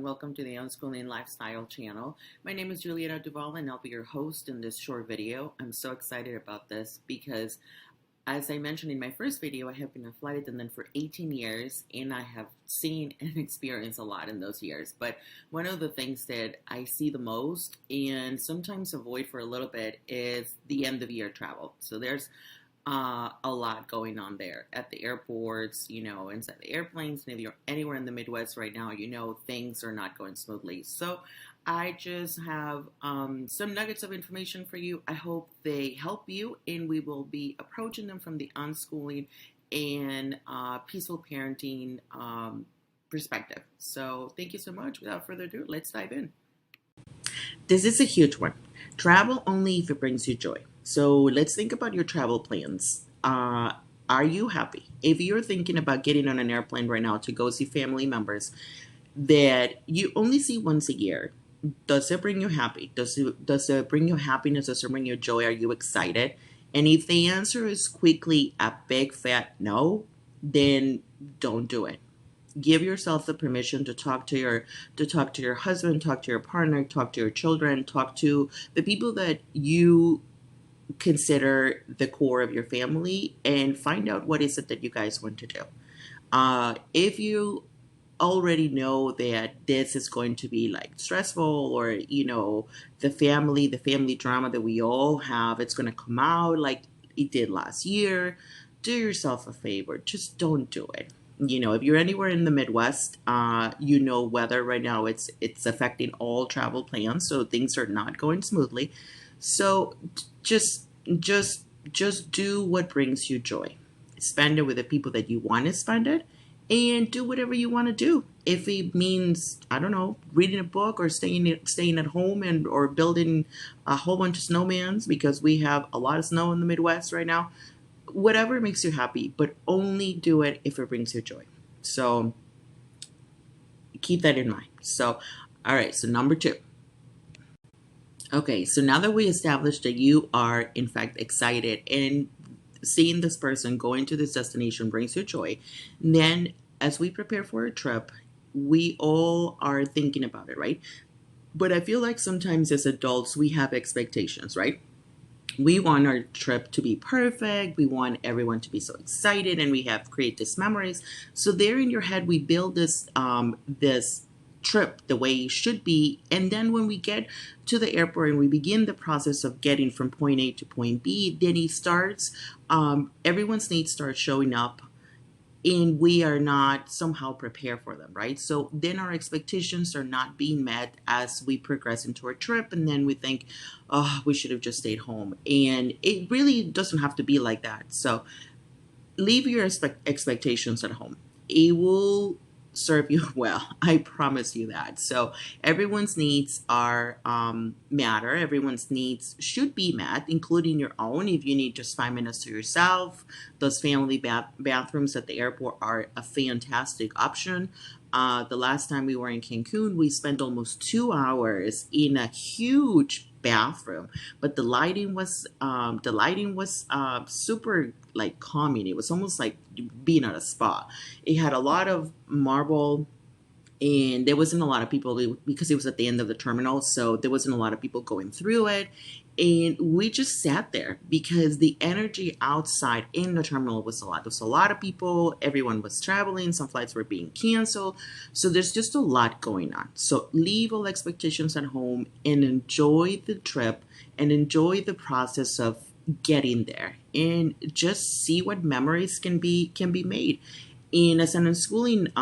welcome to the Unschooling Lifestyle channel. My name is Julieta Duval and I'll be your host in this short video. I'm so excited about this because, as I mentioned in my first video, I have been a flight attendant for 18 years and I have seen and experienced a lot in those years. But one of the things that I see the most and sometimes avoid for a little bit is the end of year travel. So there's a lot going on there at the airports, inside the airplanes, maybe you're anywhere in the Midwest right now, things are not going smoothly. So I just have some nuggets of information for you. I hope they help you, and we will be approaching them from the unschooling and peaceful parenting perspective. So thank you so much. Without further ado, let's dive in. This is a huge one. Travel only if it brings you joy. So let's think about your travel plans. Are you happy? If you're thinking about getting on an airplane right now to go see family members that you only see once a year, does it bring you happy? Does it bring you happiness? Does it bring you joy? Are you excited? And if the answer is quickly a big fat no, then don't do it. Give yourself the permission to talk to your husband, talk to your partner, talk to your children, talk to the people that you consider the core of your family, and find out what is it that you guys want to do. If you already know that this is going to be like stressful, or the family drama that we all have, it's going to come out like it did last year, do yourself a favor, just don't do it. If you're anywhere in the Midwest, weather right now, it's affecting all travel plans, so things are not going smoothly. So just do what brings you joy. Spend it with the people that you want to spend it, and do whatever you want to do. If it means, I don't know, reading a book, or staying at home, or building a whole bunch of snowmans, because we have a lot of snow in the Midwest right now. Whatever makes you happy, but only do it if it brings you joy. So keep that in mind. So, all right, so number 2. Okay, so now that we established that you are in fact excited and seeing this person going to this destination brings you joy, then as we prepare for a trip, we all are thinking about it, right? But I feel like sometimes as adults, we have expectations, right? We want our trip to be perfect. We want everyone to be so excited, and we have create these memories. So there in your head, we build this trip the way it should be. And then when we get to the airport and we begin the process of getting from point A to point B, then it starts. Everyone's needs start showing up, and we are not somehow prepared for them, right? So then our expectations are not being met as we progress into our trip, and then we think, oh, we should have just stayed home. And it really doesn't have to be like that. So leave your expectations at home. It will serve you well. I promise you that. So everyone's needs are matter. Everyone's needs should be met, including your own. If you need just 5 minutes to yourself, those family bathrooms at the airport are a fantastic option. The last time we were in Cancun, we spent almost 2 hours in a huge bathroom, but the lighting was super like calming. It was almost like being at a spa. It had a lot of marble, and there wasn't a lot of people because it was at the end of the terminal, so there wasn't a lot of people going through it. And we just sat there because the energy outside in the terminal was a lot. There was a lot of people. Everyone was traveling. Some flights were being canceled. So there's just a lot going on. So leave all expectations at home and enjoy the trip and enjoy the process of getting there, and just see what memories can be made. And as an unschooling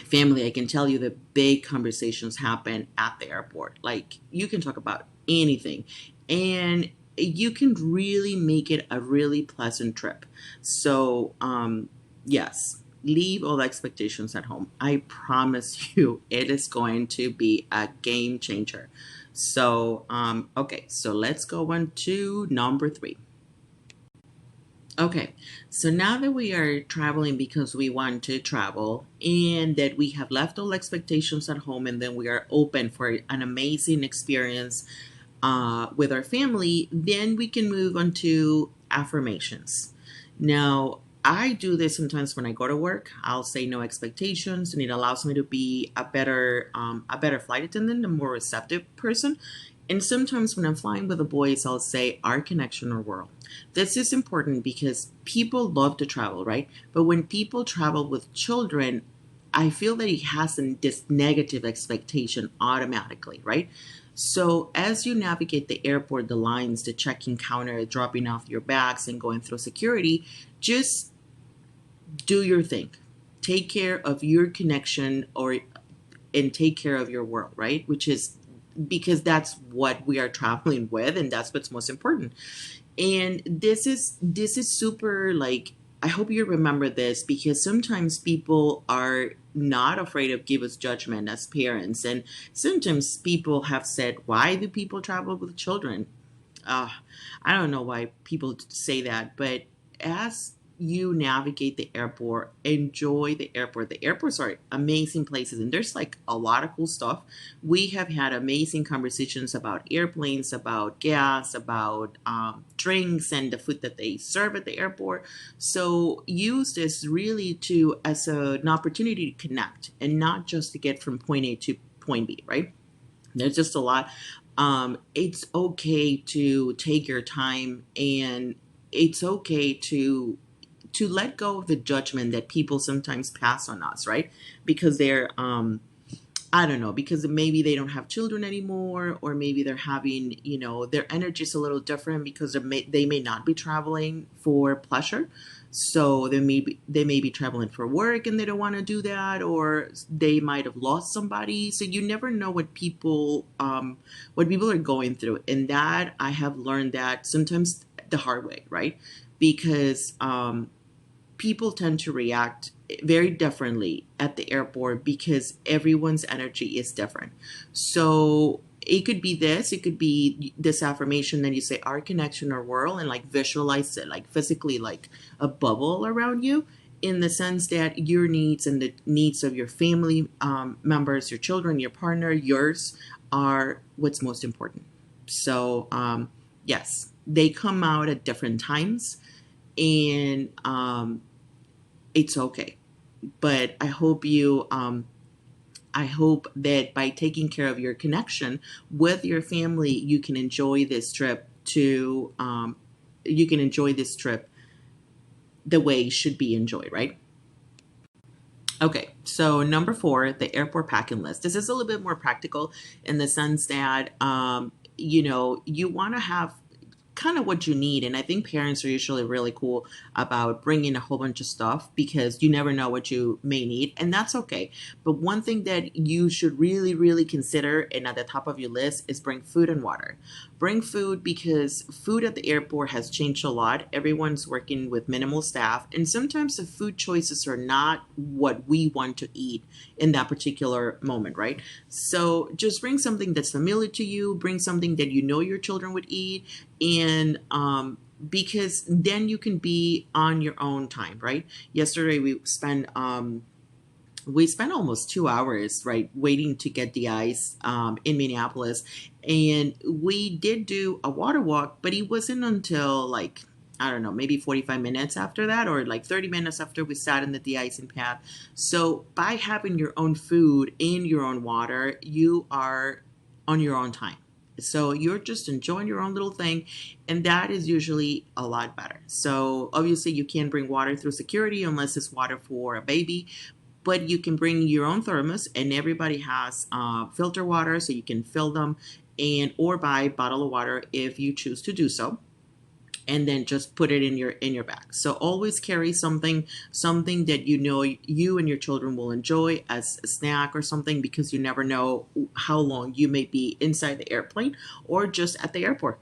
family, I can tell you that big conversations happen at the airport. Like, you can talk about anything, and you can really make it a really pleasant trip. So, yes, leave all expectations at home. I promise you, it is going to be a game changer. So, okay, so let's go on to number 3. Okay, so now that we are traveling because we want to travel, and that we have left all expectations at home, and then we are open for an amazing experience with our family, then we can move on to affirmations. Now, I do this sometimes when I go to work. I'll say no expectations, and it allows me to be a better flight attendant, a more receptive person. And sometimes when I'm flying with the boys, I'll say our connection or world. This is important because people love to travel, right? But when people travel with children, I feel that it has this negative expectation automatically, right? So as you navigate the airport, the lines, the check-in counter, dropping off your bags, and going through security, just do your thing. Take care of your connection or and take care of your world, right? Which is because that's what we are traveling with and that's what's most important. And this is super like I hope you remember this because sometimes people are not afraid of give us judgment as parents and sometimes people have said why do people travel with children. uh, I don't know why people say that, but as you navigate the airport, enjoy the airport. The airports are amazing places, and there's like a lot of cool stuff. We have had amazing conversations about airplanes, about gas, about drinks, and the food that they serve at the airport. So use this really to as an opportunity to connect, and not just to get from point A to point B. Right? There's just a lot. It's okay to take your time, and it's okay to let go of the judgment that people sometimes pass on us, right? Because they're I don't know, because maybe they don't have children anymore, or maybe they're having, their energy is a little different because they may not be traveling for pleasure. So they may be traveling for work and they don't want to do that, or they might have lost somebody. So you never know what people are going through, and that I have learned that sometimes the hard way, right? Because people tend to react very differently at the airport because everyone's energy is different. So it could be this, it could be this affirmation that you say, our connection or world, and like visualize it, like physically, like a bubble around you, in the sense that your needs and the needs of your family members, your children, your partner, yours are what's most important. So, yes, they come out at different times and it's okay. But I hope that by taking care of your connection with your family, you can enjoy this trip the way it should be enjoyed, right? Okay, so number four, the airport packing list. This is a little bit more practical in the sense that you want to have kind of what you need. And I think parents are usually really cool about bringing a whole bunch of stuff because you never know what you may need, and that's okay. But one thing that you should really, really consider and at the top of your list is bring food and water. Bring food because food at the airport has changed a lot. Everyone's working with minimal staff, and sometimes the food choices are not what we want to eat in that particular moment, right? So just bring something that's familiar to you, bring something that you know your children would eat, and because then you can be on your own time, right? Yesterday we spent almost 2 hours, right, waiting to get the ice in Minneapolis, and we did do a water walk, but it wasn't until like I don't know, maybe 45 minutes after that, or like 30 minutes after we sat in the de-icing path. So by having your own food and your own water, you are on your own time. So you're just enjoying your own little thing, and that is usually a lot better. So obviously you can't bring water through security unless it's water for a baby, but you can bring your own thermos, and everybody has filter water, so you can fill them and or buy a bottle of water if you choose to do so, and then just put it in your bag. So always carry something that you know you and your children will enjoy as a snack or something, because you never know how long you may be inside the airplane or just at the airport.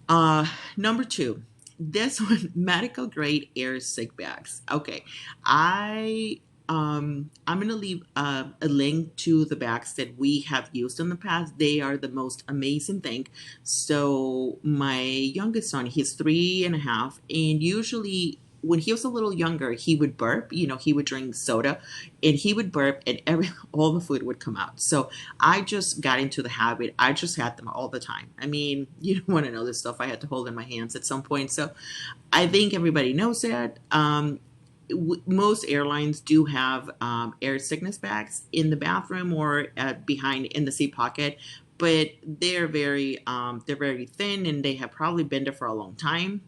Number two, this one, medical grade air sick bags. Okay, I'm gonna leave a link to the bags that we have used in the past. They are the most amazing thing. So my youngest son, he's 3.5, and usually when he was a little younger, he would burp. He would drink soda, and he would burp, and every all the food would come out. So I just got into the habit. I just had them all the time. I mean, you don't want to know this stuff I had to hold in my hands at some point. So I think everybody knows that. most airlines do have air sickness bags in the bathroom or behind in the seat pocket, but they're very thin and they have probably been there for a long time.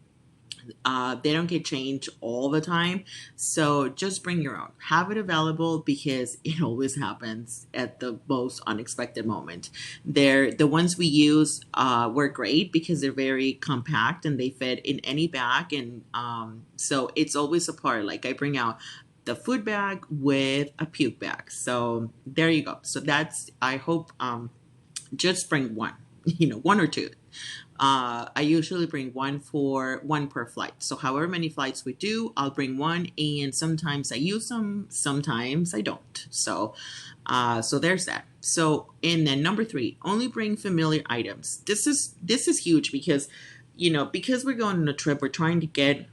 They don't get changed all the time. So just bring your own. Have it available because it always happens at the most unexpected moment. The ones we use were great because they're very compact and they fit in any bag. And so it's always a part. Like I bring out the food bag with a puke bag. So there you go. So that's, I hope, just bring one, one or two. I usually bring one per flight. So however many flights we do, I'll bring one, and sometimes I use them, sometimes I don't. So there's that. So and then number 3, only bring familiar items. This is huge because because we're going on a trip, we're trying to get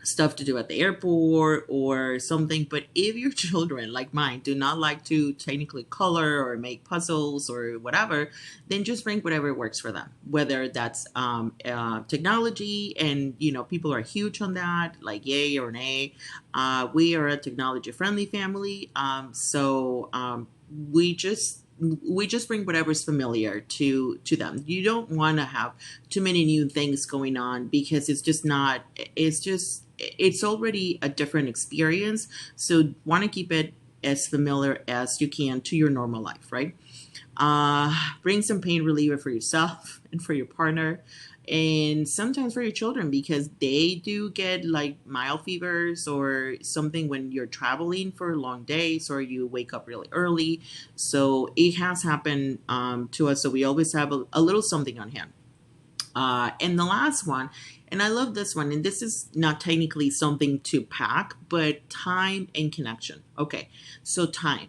stuff to do at the airport or something. But if your children, like mine, do not like to technically color or make puzzles or whatever, then just bring whatever works for them. Whether that's technology, and people are huge on that, like yay or nay. We are a technology friendly family, so we just bring whatever's familiar to them. You don't want to have too many new things going on because it's already a different experience. So want to keep it as familiar as you can to your normal life, right? Bring some pain reliever for yourself and for your partner, and sometimes for your children because they do get like mild fevers or something when you're traveling for long days or you wake up really early. So it has happened to us. So we always have a little something on hand. And the last one, and I love this one, and this is not technically something to pack, but time and connection. Okay, so time.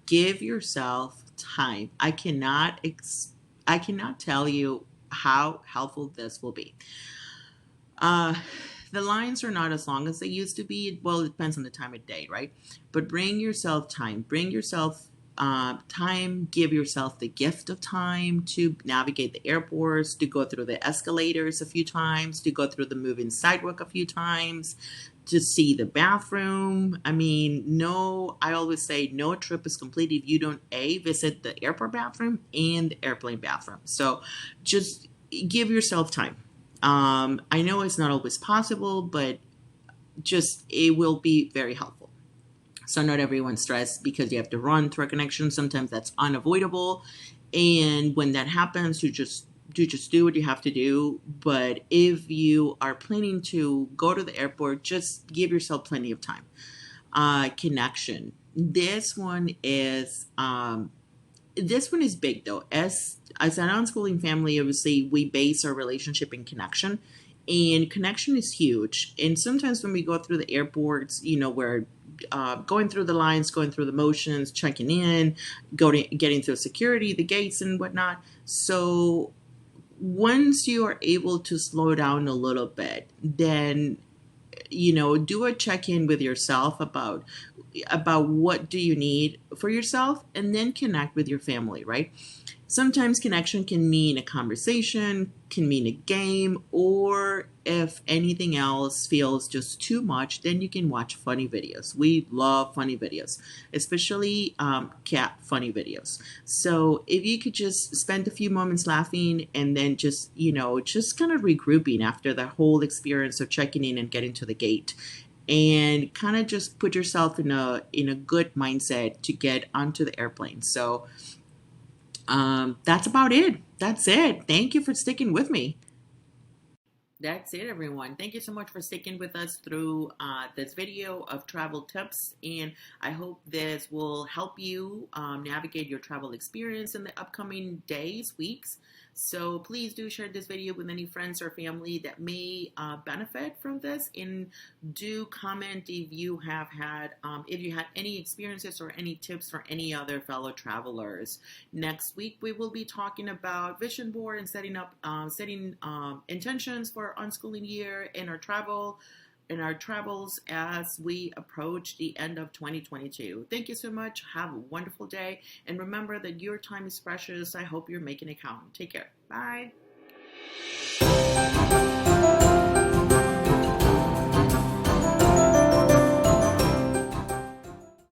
Give yourself time. I cannot tell you how helpful this will be. Uh, the lines are not as long as they used to be. Well, it depends on the time of day, right? But bring yourself time. Bring yourself time. Give yourself the gift of time to navigate the airports, to go through the escalators a few times, to go through the moving sidewalk a few times, to see the bathroom. I mean, I always say no trip is complete if you don't visit the airport bathroom and the airplane bathroom. So just give yourself time. I know it's not always possible, but just it will be very helpful. So not everyone's stressed because you have to run through a connection. Sometimes that's unavoidable. And when that happens, you just do what you have to do. But if you are planning to go to the airport, just give yourself plenty of time. Connection. This one is big though. As an unschooling family, obviously we base our relationship in connection, and connection is huge. And sometimes when we go through the airports, we're going through the lines, going through the motions, checking in, getting through security, the gates and whatnot. So once you are able to slow down a little bit, then do a check-in with yourself about what do you need for yourself, and then connect with your family, right? Sometimes connection can mean a conversation, can mean a game, or if anything else feels just too much, then you can watch funny videos. We love funny videos, especially cat funny videos. So if you could just spend a few moments laughing and then just kind of regrouping after the whole experience of checking in and getting to the gate, and kind of just put yourself in a good mindset to get onto the airplane. So that's about it. That's it. Thank you for sticking with me. That's it, everyone. Thank you so much for sticking with us through this video of travel tips. And I hope this will help you navigate your travel experience in the upcoming days, weeks. So please do share this video with any friends or family that may benefit from this. And do comment if you have had, if you had any experiences or any tips for any other fellow travelers. Next week, we will be talking about vision board and setting intentions for our unschooling year in our travels as we approach the end of 2022. Thank you so much. Have a wonderful day. And remember that your time is precious. I hope you're making it count. Take care. Bye.